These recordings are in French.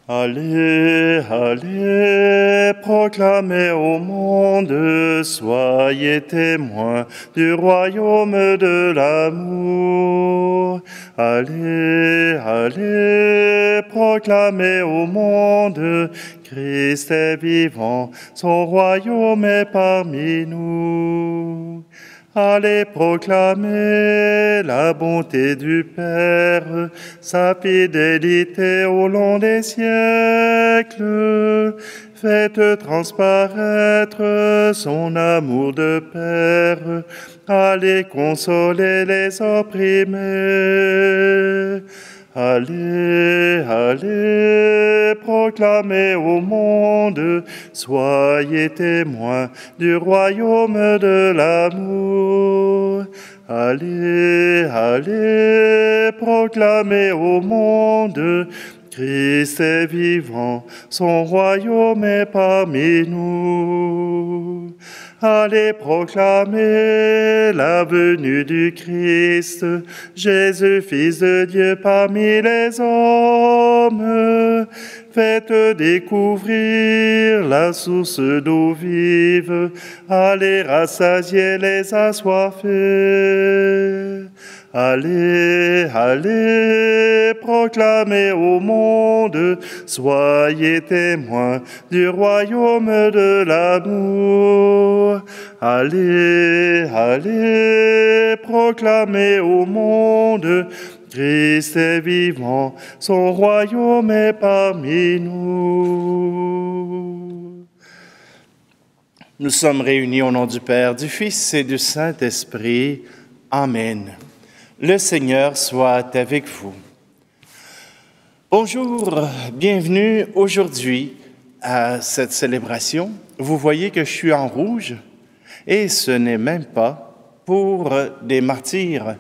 Allez, allez, proclamez au monde, soyez témoins du royaume de l'amour. Allez, allez, proclamez au monde, Christ est vivant, son royaume est parmi nous. Allez proclamer la bonté du Père, sa fidélité au long des siècles. Faites transparaître son amour de Père. Allez consoler les opprimés. Allez, allez, proclamez au monde, soyez témoins du royaume de l'amour. Allez, allez, proclamez au monde, Christ est vivant, son royaume est parmi nous. Allez proclamer la venue du Christ, Jésus, Fils de Dieu parmi les hommes. Faites découvrir la source d'eau vive, allez rassasier les assoiffés. Allez, allez, proclamez au monde, soyez témoins du royaume de l'amour. Allez, allez, proclamez au monde, Christ est vivant, son royaume est parmi nous. Nous sommes réunis au nom du Père, du Fils et du Saint-Esprit. Amen. Le Seigneur soit avec vous. Bonjour, bienvenue aujourd'hui à cette célébration. Vous voyez que je suis en rouge et ce n'est même pas pour des martyrs,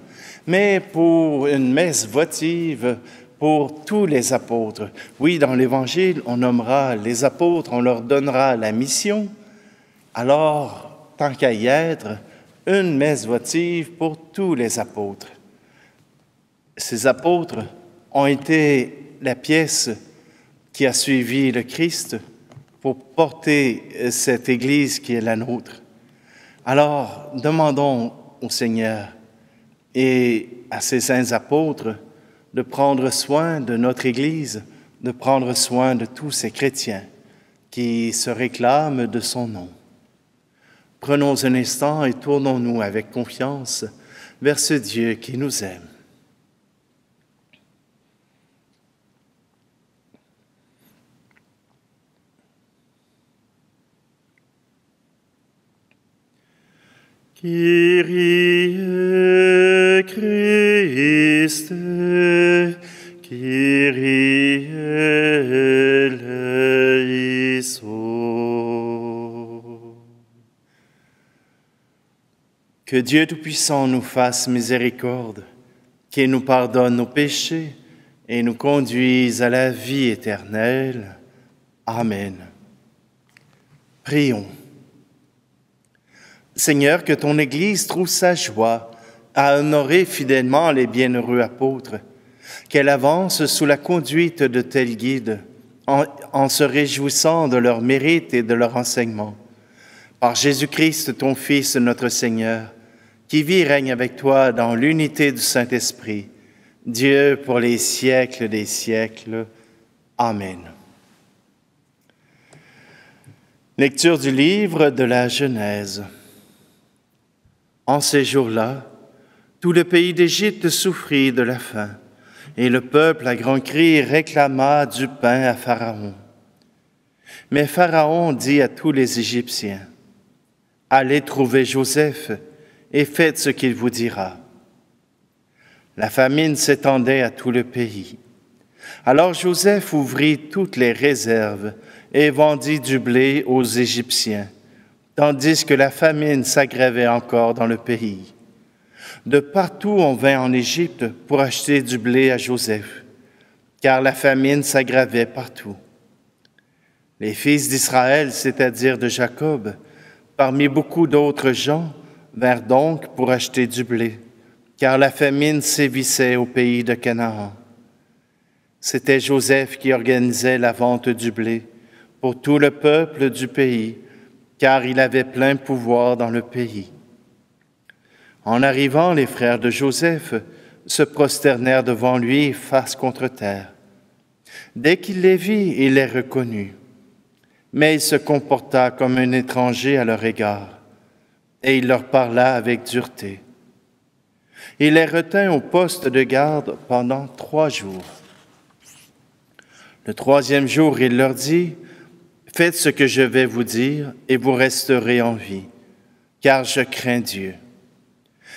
mais pour une messe votive pour tous les apôtres. Oui, dans l'Évangile, on nommera les apôtres, on leur donnera la mission. Alors, tant qu'à y être, une messe votive pour tous les apôtres. Ces apôtres ont été la pièce qui a suivi le Christ pour porter cette Église qui est la nôtre. Alors, demandons au Seigneur et à ces saints apôtres de prendre soin de notre Église, de prendre soin de tous ces chrétiens qui se réclament de son nom. Prenons un instant et tournons-nous avec confiance vers ce Dieu qui nous aime. Kyrie Christe, Kyrie eleison. Que Dieu Tout-Puissant nous fasse miséricorde, qu'il nous pardonne nos péchés et nous conduise à la vie éternelle. Amen. Prions. Seigneur, que ton Église trouve sa joie à honorer fidèlement les bienheureux apôtres, qu'elle avance sous la conduite de tels guides, en se réjouissant de leur mérite et de leur enseignement. Par Jésus-Christ, ton Fils, notre Seigneur, qui vit et règne avec toi dans l'unité du Saint-Esprit, Dieu pour les siècles des siècles. Amen. Lecture du livre de la Genèse. En ces jours-là, tout le pays d'Égypte souffrit de la faim, et le peuple à grands cris réclama du pain à Pharaon. Mais Pharaon dit à tous les Égyptiens, « Allez trouver Joseph et faites ce qu'il vous dira. » La famine s'étendait à tout le pays. Alors Joseph ouvrit toutes les réserves et vendit du blé aux Égyptiens, tandis que la famine s'aggravait encore dans le pays. De partout on vint en Égypte pour acheter du blé à Joseph, car la famine s'aggravait partout. Les fils d'Israël, c'est-à-dire de Jacob, parmi beaucoup d'autres gens, vinrent donc pour acheter du blé, car la famine sévissait au pays de Canaan. C'était Joseph qui organisait la vente du blé pour tout le peuple du pays, car il avait plein pouvoir dans le pays. En arrivant, les frères de Joseph se prosternèrent devant lui face contre terre. Dès qu'il les vit, il les reconnut. Mais il se comporta comme un étranger à leur égard, et il leur parla avec dureté. Il les retint au poste de garde pendant 3 jours. Le 3e jour, il leur dit, « Faites ce que je vais vous dire, et vous resterez en vie, car je crains Dieu.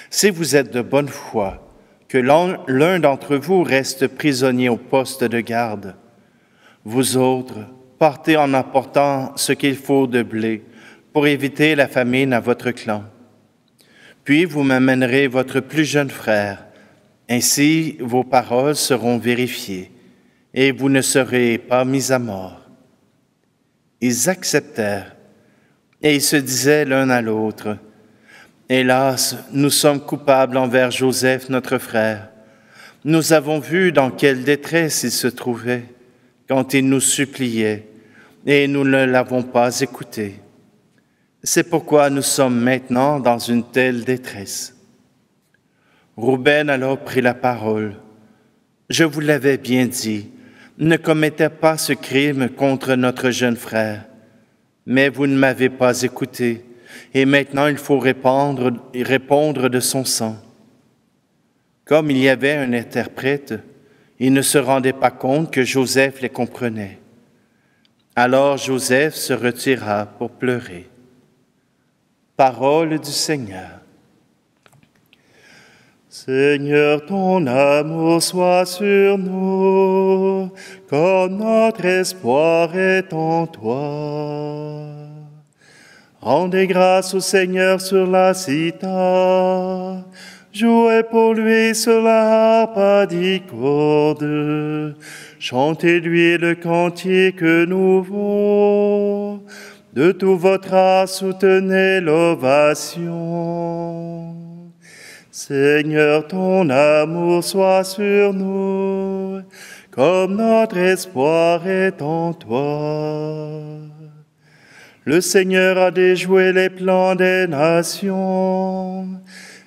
Si vous êtes de bonne foi, que l'un d'entre vous reste prisonnier au poste de garde. Vous autres, partez en apportant ce qu'il faut de blé pour éviter la famine à votre clan. Puis vous m'amènerez votre plus jeune frère. Ainsi, vos paroles seront vérifiées et vous ne serez pas mis à mort. » Ils acceptèrent et ils se disaient l'un à l'autre, « Hélas, nous sommes coupables envers Joseph, notre frère. Nous avons vu dans quelle détresse il se trouvait quand il nous suppliait, et nous ne l'avons pas écouté. C'est pourquoi nous sommes maintenant dans une telle détresse. » Rouben alors prit la parole. « Je vous l'avais bien dit, ne commettez pas ce crime contre notre jeune frère. Mais vous ne m'avez pas écouté, et maintenant il faut répondre de son sang. » Comme il y avait un interprète, ils ne se rendaient pas compte que Joseph les comprenait. Alors Joseph se retira pour pleurer. Parole du Seigneur. Seigneur, ton amour soit sur nous, comme notre espoir est en toi. Rendez grâce au Seigneur sur la cithare, jouez pour lui sur la harpe à 10 cordes, chantez-lui le cantique nouveau, de tout votre art soutenez l'ovation. Seigneur, ton amour soit sur nous, comme notre espoir est en toi. Le Seigneur a déjoué les plans des nations,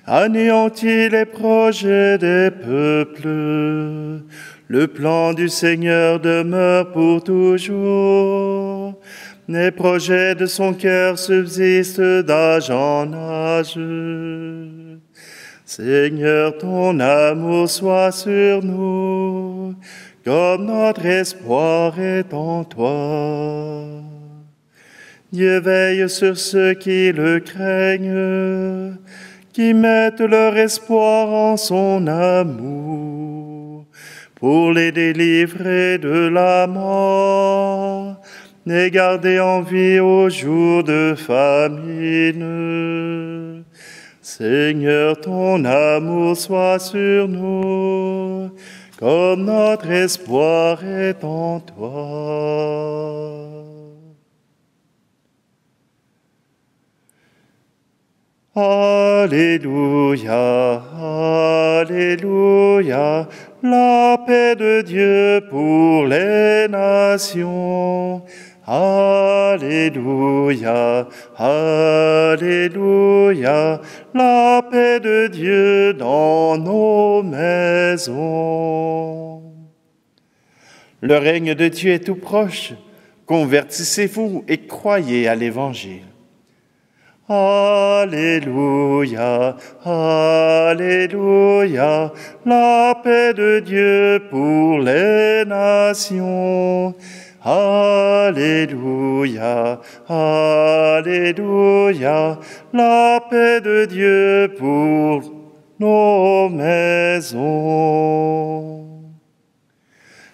anéanti les projets des peuples. Le plan du Seigneur demeure pour toujours. Les projets de son cœur subsistent d'âge en âge. Seigneur, ton amour soit sur nous, comme notre espoir est en toi. Dieu veille sur ceux qui le craignent, qui mettent leur espoir en son amour, pour les délivrer de la mort, les garder en vie au jour de famine. Seigneur, ton amour soit sur nous, comme notre espoir est en toi. Alléluia, Alléluia, la paix de Dieu pour les nations. Alléluia, Alléluia, la paix de Dieu dans nos maisons. Le règne de Dieu est tout proche. Convertissez-vous et croyez à l'Évangile. Alléluia, Alléluia, la paix de Dieu pour les nations. Alléluia, Alléluia, la paix de Dieu pour nos maisons.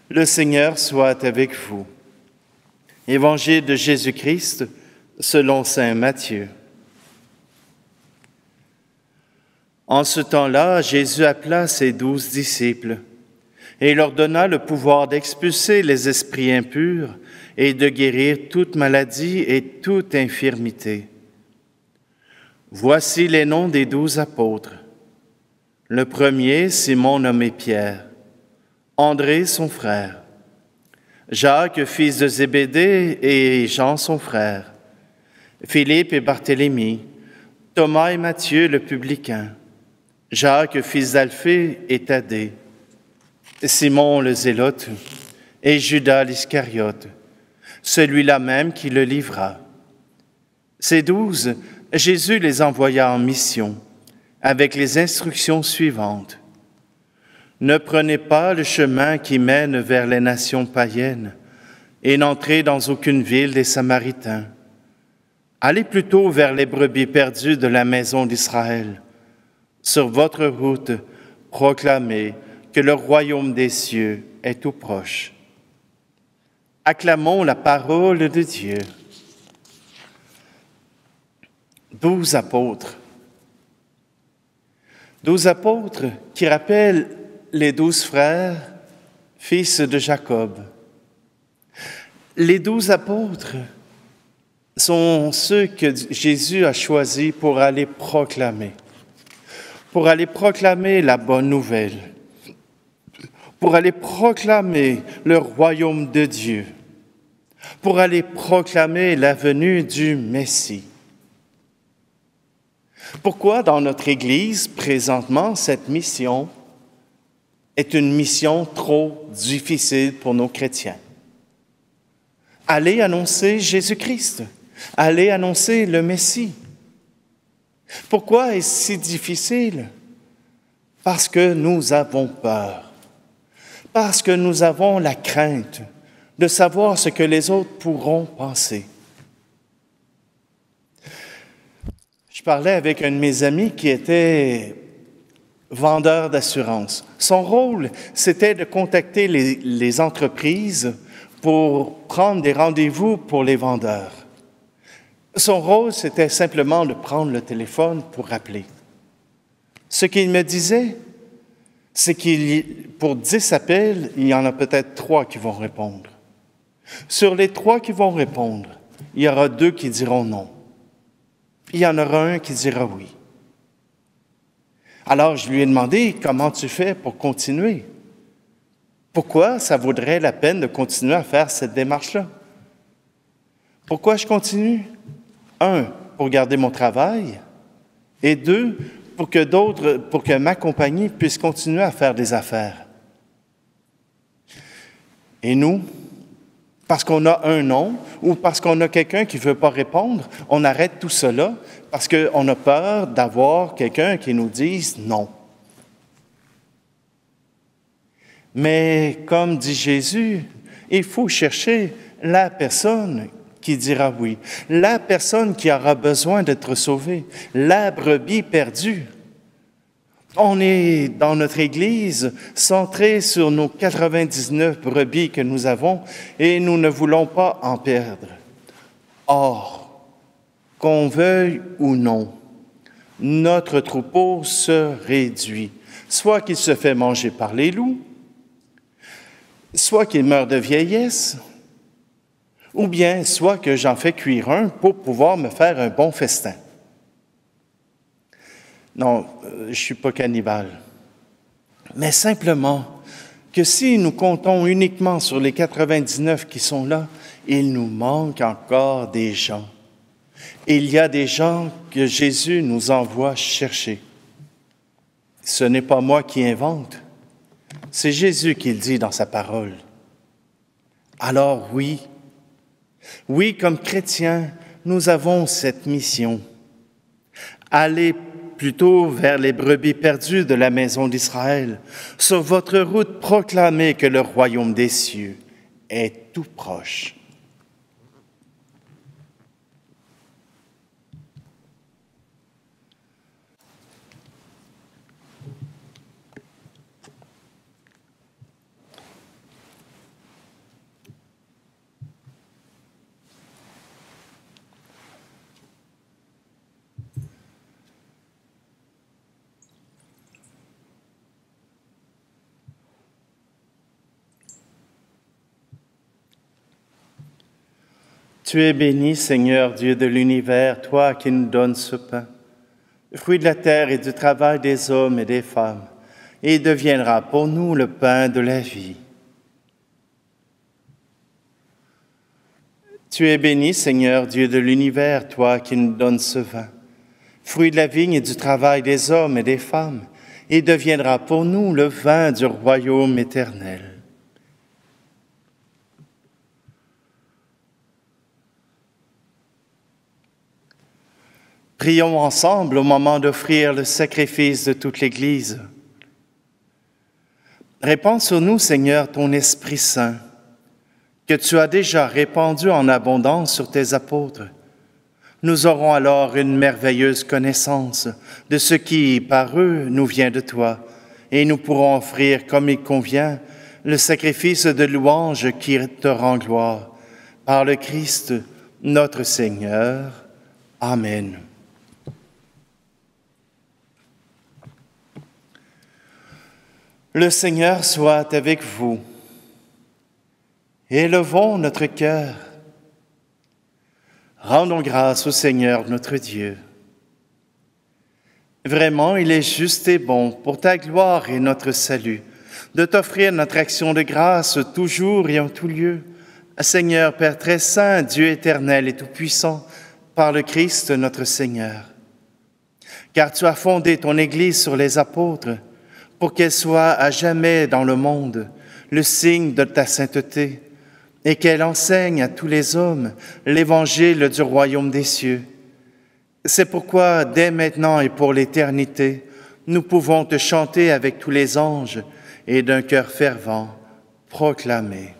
Le Seigneur soit avec vous. Évangile de Jésus-Christ selon saint Matthieu. En ce temps-là, Jésus appela ses 12 disciples et leur donna le pouvoir d'expulser les esprits impurs et de guérir toute maladie et toute infirmité. Voici les noms des 12 apôtres. Le premier, Simon nommé Pierre, André son frère, Jacques, fils de Zébédée, et Jean son frère, Philippe et Barthélemy, Thomas et Matthieu le publicain, Jacques, fils d'Alphée et Thaddée, Simon le Zélote et Judas l'Iscariote, celui-là même qui le livra. Ces 12, Jésus les envoya en mission avec les instructions suivantes. Ne prenez pas le chemin qui mène vers les nations païennes et n'entrez dans aucune ville des Samaritains. Allez plutôt vers les brebis perdues de la maison d'Israël. Sur votre route, proclamez que le royaume des cieux est tout proche. Acclamons la parole de Dieu. 12 apôtres. 12 apôtres qui rappellent les 12 frères, fils de Jacob. Les 12 apôtres sont ceux que Jésus a choisis pour aller proclamer la bonne nouvelle, pour aller proclamer le royaume de Dieu, pour aller proclamer la venue du Messie. Pourquoi dans notre Église, présentement, cette mission est une mission trop difficile pour nos chrétiens? Allez annoncer Jésus-Christ, allez annoncer le Messie. Pourquoi est-ce si difficile? Parce que nous avons peur, parce que nous avons la crainte de savoir ce que les autres pourront penser. Je parlais avec un de mes amis qui était vendeur d'assurance. Son rôle, c'était de contacter les entreprises pour prendre des rendez-vous pour les vendeurs. Son rôle, c'était simplement de prendre le téléphone pour rappeler. Ce qu'il me disait, c'est pour 10 appels, il y en a peut-être 3 qui vont répondre. Sur les 3 qui vont répondre, il y aura 2 qui diront non. Il y en aura un qui dira oui. Alors, je lui ai demandé, comment tu fais pour continuer? Pourquoi ça vaudrait la peine de continuer à faire cette démarche-là? Pourquoi je continue? 1, pour garder mon travail, et 2, pour que ma compagnie puisse continuer à faire des affaires. Et nous, parce qu'on a un non ou parce qu'on a quelqu'un qui ne veut pas répondre, on arrête tout cela parce qu'on a peur d'avoir quelqu'un qui nous dise non. Mais comme dit Jésus, il faut chercher la personne qui dira oui, la personne qui aura besoin d'être sauvée, la brebis perdue. On est dans notre Église centré sur nos 99 brebis que nous avons et nous ne voulons pas en perdre. Or, qu'on veuille ou non, notre troupeau se réduit, soit qu'il se fait manger par les loups, soit qu'il meurt de vieillesse, ou bien soit que j'en fais cuire un pour pouvoir me faire un bon festin. Non, je ne suis pas cannibale. Mais simplement que si nous comptons uniquement sur les 99 qui sont là, il nous manque encore des gens. Il y a des gens que Jésus nous envoie chercher. Ce n'est pas moi qui invente, c'est Jésus qui le dit dans sa parole. Alors oui, comme chrétiens, nous avons cette mission. Allez plutôt vers les brebis perdues de la maison d'Israël. Sur votre route, proclamez que le royaume des cieux est tout proche. Tu es béni, Seigneur, Dieu de l'univers, toi qui nous donnes ce pain, le fruit de la terre et du travail des hommes et des femmes, et deviendra pour nous le pain de la vie. Tu es béni, Seigneur, Dieu de l'univers, toi qui nous donnes ce vin, fruit de la vigne et du travail des hommes et des femmes, et deviendra pour nous le vin du royaume éternel. Prions ensemble au moment d'offrir le sacrifice de toute l'Église. Répands sur nous, Seigneur, ton Esprit Saint, que tu as déjà répandu en abondance sur tes apôtres. Nous aurons alors une merveilleuse connaissance de ce qui, par eux, nous vient de toi, et nous pourrons offrir, comme il convient, le sacrifice de louange qui te rend gloire. Par le Christ, notre Seigneur. Amen. Le Seigneur soit avec vous. Élevons notre cœur. Rendons grâce au Seigneur notre Dieu. Vraiment, il est juste et bon pour ta gloire et notre salut de t'offrir notre action de grâce toujours et en tout lieu. Seigneur, Père très saint, Dieu éternel et tout-puissant, par le Christ notre Seigneur. Car tu as fondé ton Église sur les apôtres, pour qu'elle soit à jamais dans le monde le signe de ta sainteté, et qu'elle enseigne à tous les hommes l'évangile du royaume des cieux. C'est pourquoi, dès maintenant et pour l'éternité, nous pouvons te chanter avec tous les anges et d'un cœur fervent proclamer.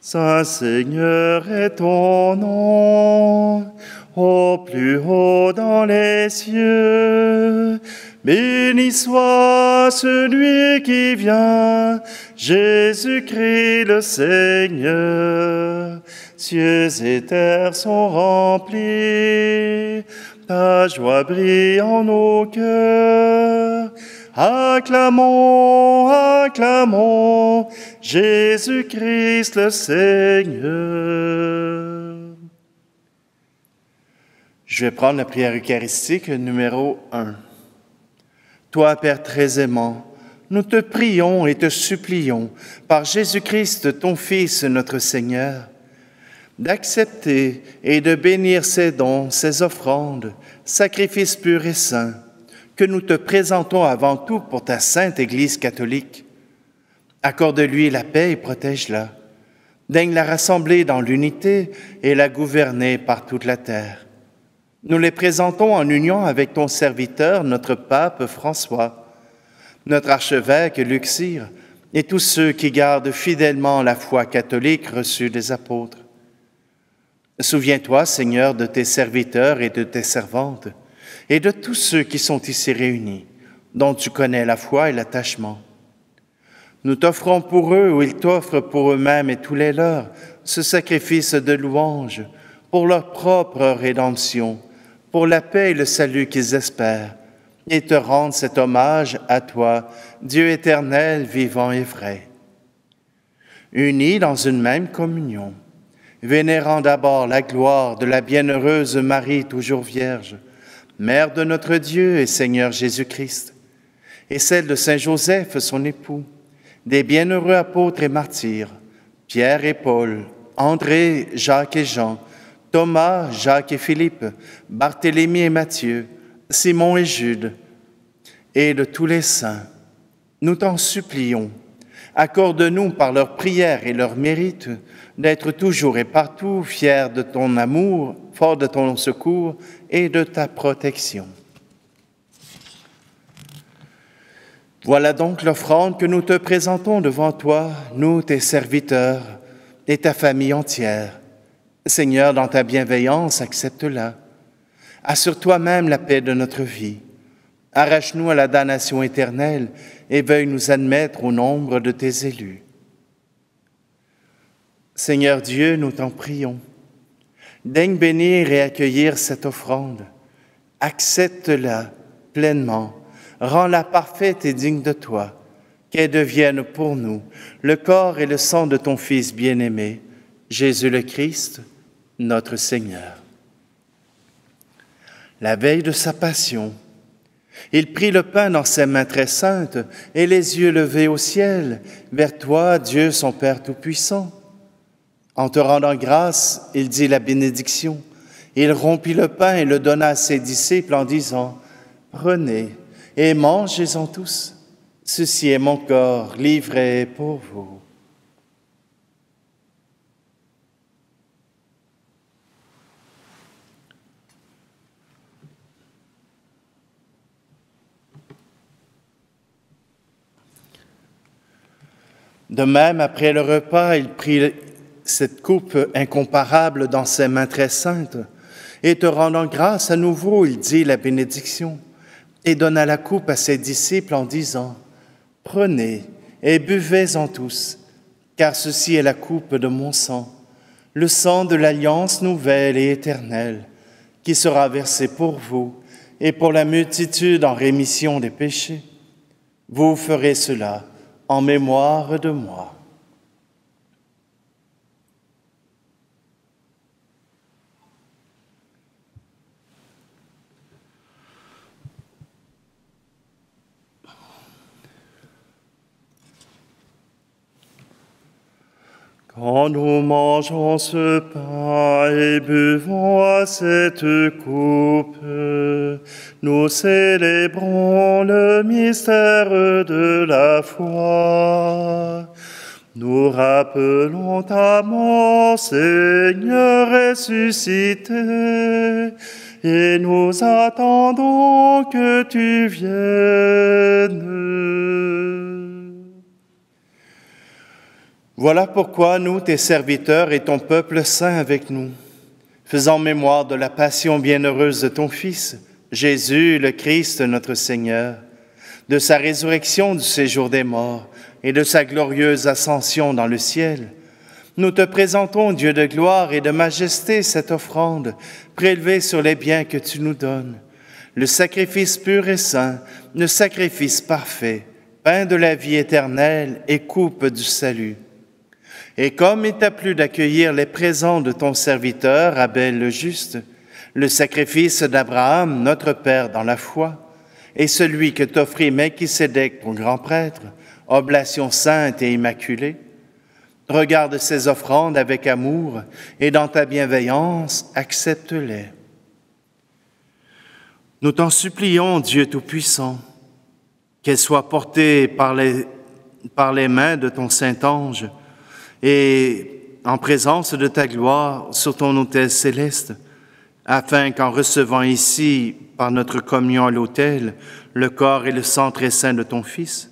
Saint Seigneur est ton nom, au plus haut dans les cieux. Béni soit celui qui vient, Jésus-Christ le Seigneur. Cieux et terre sont remplis, ta joie brille en nos cœurs. Acclamons, acclamons, Jésus-Christ le Seigneur. Je vais prendre la prière eucharistique numéro 1. Toi, Père très aimant, nous te prions et te supplions, par Jésus-Christ, ton Fils, notre Seigneur, d'accepter et de bénir ces dons, ces offrandes, sacrifices purs et saints, que nous te présentons avant tout pour ta sainte Église catholique. Accorde-lui la paix et protège-la. Daigne la rassembler dans l'unité et la gouverner par toute la terre. Nous les présentons en union avec ton serviteur, notre pape François, notre archevêque Luxire, et tous ceux qui gardent fidèlement la foi catholique reçue des apôtres. Souviens-toi, Seigneur, de tes serviteurs et de tes servantes, et de tous ceux qui sont ici réunis, dont tu connais la foi et l'attachement. Nous t'offrons pour eux, ou ils t'offrent pour eux-mêmes et tous les leurs, ce sacrifice de louange, pour leur propre rédemption, pour la paix et le salut qu'ils espèrent, et te rendent cet hommage à toi, Dieu éternel, vivant et vrai. Unis dans une même communion, vénérant d'abord la gloire de la bienheureuse Marie toujours vierge, Mère de notre Dieu et Seigneur Jésus-Christ, et celle de Saint Joseph, son époux, des bienheureux apôtres et martyrs, Pierre et Paul, André, Jacques et Jean, Thomas, Jacques et Philippe, Barthélemy et Matthieu, Simon et Jude, et de tous les saints, nous t'en supplions, accorde-nous par leurs prières et leurs mérites d'être toujours et partout fiers de ton amour, forts de ton secours et de ta protection. Voilà donc l'offrande que nous te présentons devant toi, nous, tes serviteurs, et ta famille entière. Seigneur, dans ta bienveillance, accepte-la. Assure toi-même la paix de notre vie. Arrache-nous à la damnation éternelle et veuille nous admettre au nombre de tes élus. Seigneur Dieu, nous t'en prions. Daigne bénir et accueillir cette offrande. Accepte-la pleinement. Rends-la parfaite et digne de toi, qu'elle devienne pour nous le corps et le sang de ton Fils bien-aimé, Jésus le Christ, notre Seigneur. La veille de sa passion, Il prit le pain dans ses mains très saintes et les yeux levés au ciel, vers toi, Dieu son Père Tout-Puissant. En te rendant grâce, il dit la bénédiction. Il rompit le pain et le donna à ses disciples en disant, « Prenez et mangez-en tous. Ceci est mon corps livré pour vous. » De même, après le repas, il prit cette coupe incomparable dans ses mains très saintes, et te rendant grâce à nouveau, il dit la bénédiction, et donna la coupe à ses disciples en disant, « Prenez et buvez-en tous, car ceci est la coupe de mon sang, le sang de l'alliance nouvelle et éternelle, qui sera versé pour vous et pour la multitude en rémission des péchés. Vous ferez cela en mémoire de moi. » Quand nous mangeons ce pain et buvons à cette coupe, nous célébrons le mystère de la foi. Nous rappelons ta mort, Seigneur ressuscité, et nous attendons que tu viennes. Voilà pourquoi nous, tes serviteurs et ton peuple saint avec nous, faisant mémoire de la passion bienheureuse de ton Fils, Jésus, le Christ, notre Seigneur, de sa résurrection du séjour des morts et de sa glorieuse ascension dans le ciel, nous te présentons, Dieu de gloire et de majesté, cette offrande prélevée sur les biens que tu nous donnes, le sacrifice pur et saint, le sacrifice parfait, pain de la vie éternelle et coupe du salut. Et comme il t'a plu d'accueillir les présents de ton serviteur, Abel le juste, le sacrifice d'Abraham, notre Père dans la foi, et celui que t'offrit Melchisédek, ton grand prêtre, oblation sainte et immaculée, regarde ces offrandes avec amour et dans ta bienveillance, accepte-les. Nous t'en supplions, Dieu Tout-Puissant, qu'elles soient portées par les mains de ton Saint-Ange, et en présence de ta gloire sur ton autel céleste, afin qu'en recevant ici, par notre communion à l'autel, le corps et le sang très saint de ton Fils,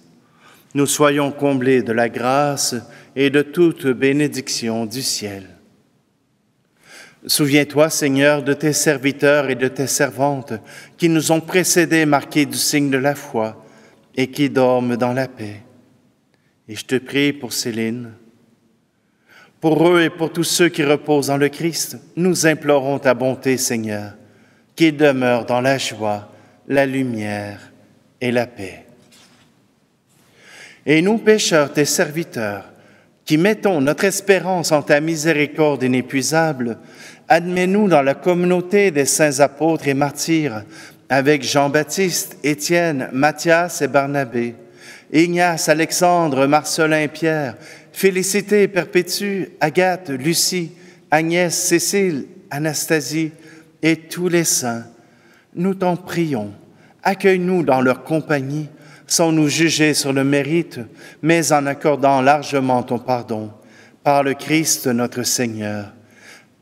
nous soyons comblés de la grâce et de toute bénédiction du ciel. Souviens-toi, Seigneur, de tes serviteurs et de tes servantes qui nous ont précédés marqués du signe de la foi et qui dorment dans la paix. Et je te prie pour Céline. Pour eux et pour tous ceux qui reposent en le Christ, nous implorons ta bonté, Seigneur, qu'ils demeurent dans la joie, la lumière et la paix. Et nous, pécheurs, tes serviteurs, qui mettons notre espérance en ta miséricorde inépuisable, admets-nous dans la communauté des saints apôtres et martyrs, avec Jean-Baptiste, Étienne, Matthias et Barnabé, Ignace, Alexandre, Marcelin, Pierre, Félicité, Perpétue, Agathe, Lucie, Agnès, Cécile, Anastasie et tous les saints, nous t'en prions, accueille-nous dans leur compagnie, sans nous juger sur le mérite, mais en accordant largement ton pardon, par le Christ notre Seigneur.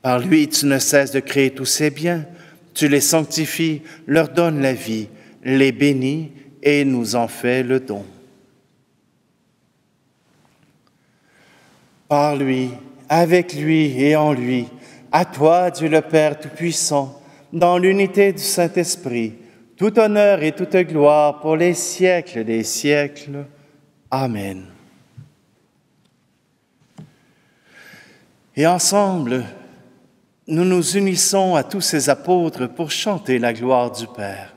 Par lui, tu ne cesses de créer tous ces biens, tu les sanctifies, leur donnes la vie, les bénis et nous en fais le don. Par lui, avec lui et en lui, à toi, Dieu le Père Tout-Puissant, dans l'unité du Saint-Esprit, tout honneur et toute gloire pour les siècles des siècles. Amen. Et ensemble, nous nous unissons à tous ces apôtres pour chanter la gloire du Père.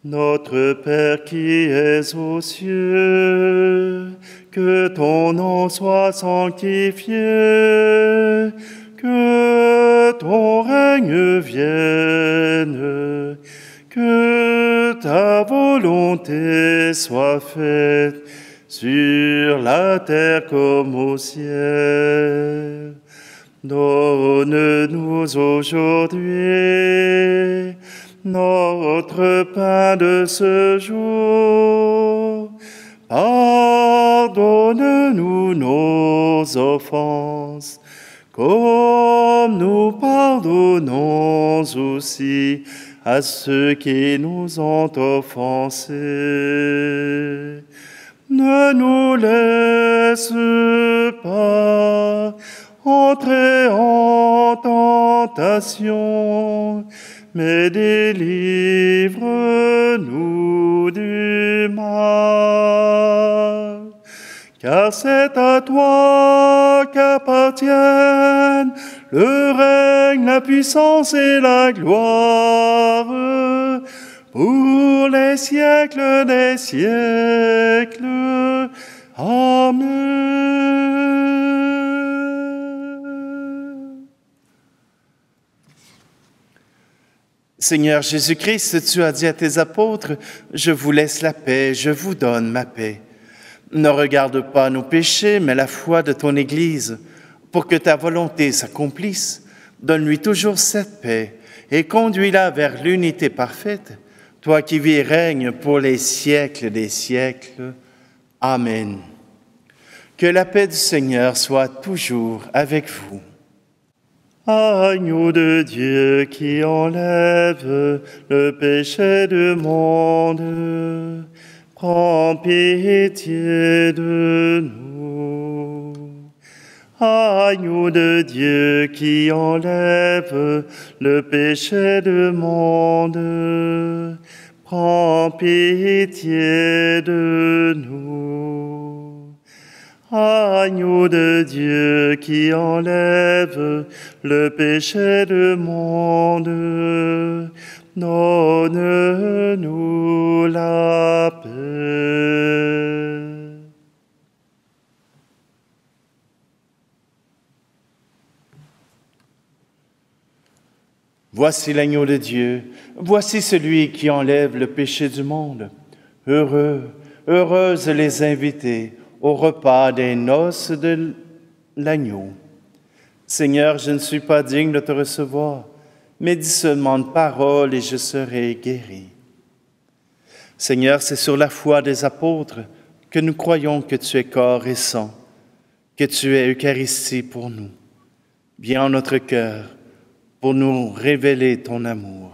Notre Père qui es aux cieux, que ton nom soit sanctifié, que ton règne vienne, que volonté soit faite sur la terre comme au ciel. Donne-nous aujourd'hui notre pain de ce jour. Pardonne-nous nos offenses, comme nous pardonnons aussi à ceux qui nous ont offensés. Ne nous laisse pas entrer en tentation, mais délivre-nous du mal. Car c'est à toi qu'appartiennent le règne, la puissance et la gloire pour les siècles des siècles. Amen. Seigneur Jésus-Christ, tu as dit à tes apôtres, « Je vous laisse la paix, je vous donne ma paix. » Ne regarde pas nos péchés, mais la foi de ton Église, pour que ta volonté s'accomplisse. Donne-lui toujours cette paix et conduis-la vers l'unité parfaite, toi qui vis et règnes pour les siècles des siècles. Amen. Que la paix du Seigneur soit toujours avec vous. Agneau de Dieu qui enlève le péché du monde, prends pitié de nous. Agneau de Dieu qui enlève le péché du monde, prends pitié de nous. Agneau de Dieu qui enlève le péché du monde, donne-nous la paix. Voici l'agneau de Dieu, voici celui qui enlève le péché du monde. Heureux, heureuses les invités au repas des noces de l'agneau. Seigneur, je ne suis pas digne de te recevoir, mais dis seulement une parole et je serai guéri. Seigneur, c'est sur la foi des apôtres que nous croyons que tu es corps et sang, que tu es Eucharistie pour nous. Viens en notre cœur pour nous révéler ton amour.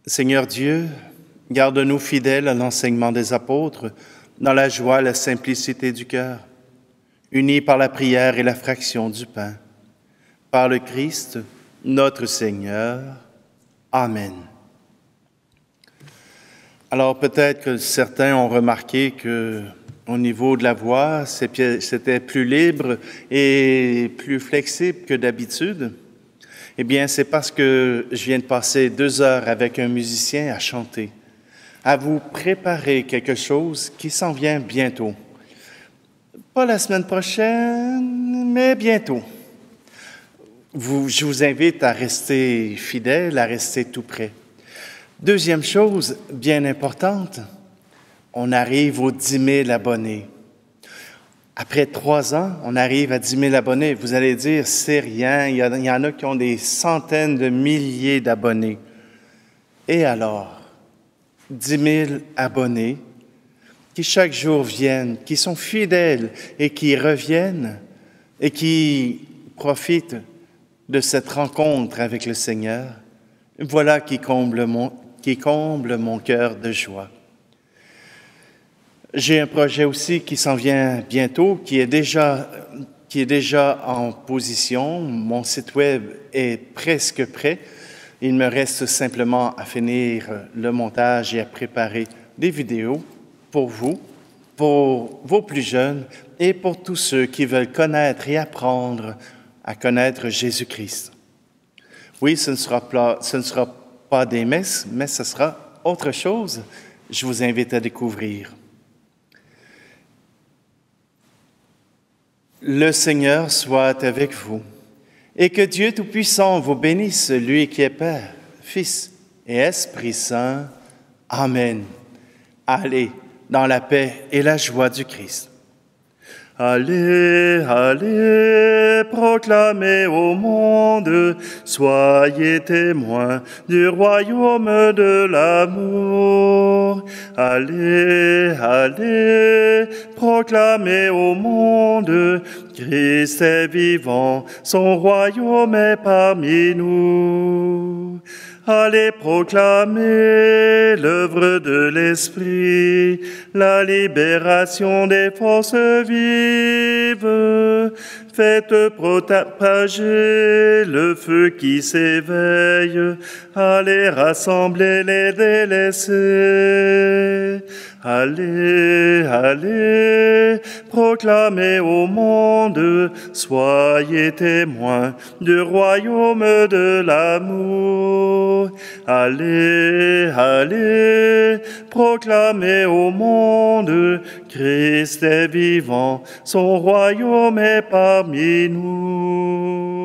Seigneur Dieu, garde-nous fidèles à l'enseignement des apôtres, dans la joie et la simplicité du cœur, unis par la prière et la fraction du pain. Par le Christ, notre Seigneur. Amen. Alors peut-être que certains ont remarqué que au niveau de la voix, c'était plus libre et plus flexible que d'habitude. Eh bien, c'est parce que je viens de passer 2 heures avec un musicien à chanter, à vous préparer quelque chose qui s'en vient bientôt. Pas la semaine prochaine, mais bientôt. Je vous invite à rester fidèle, à rester tout près. Deuxième chose bien importante, on arrive aux 10 000 abonnés. Après 3 ans, on arrive à 10 000 abonnés. Vous allez dire, c'est rien, il y en a qui ont des centaines de milliers d'abonnés. Et alors, 10 000 abonnés qui chaque jour viennent, qui sont fidèles et qui reviennent et qui profitent de cette rencontre avec le Seigneur. Voilà qui comble mon cœur de joie. J'ai un projet aussi qui s'en vient bientôt, qui est déjà en position. Mon site web est presque prêt. Il me reste simplement à finir le montage et à préparer des vidéos pour vous, pour vos plus jeunes et pour tous ceux qui veulent connaître et apprendre à connaître Jésus-Christ. Oui, ce ne sera pas des messes, mais ce sera autre chose. Je vous invite à découvrir. Le Seigneur soit avec vous et que Dieu Tout-Puissant vous bénisse, lui qui est Père, Fils et Esprit Saint. Amen. Allez dans la paix et la joie du Christ. Allez, allez, proclamez au monde, soyez témoins du royaume de l'amour. Allez, allez, proclamez au monde, Christ est vivant, son royaume est parmi nous. Allez proclamer l'œuvre de l'Esprit, la libération des forces vives. Faites propager le feu qui s'éveille. Allez rassembler les délaissés. Allez, allez, proclamez au monde, soyez témoins du royaume de l'amour. Allez, allez, proclamez au monde, Christ est vivant, son royaume est parmi nous.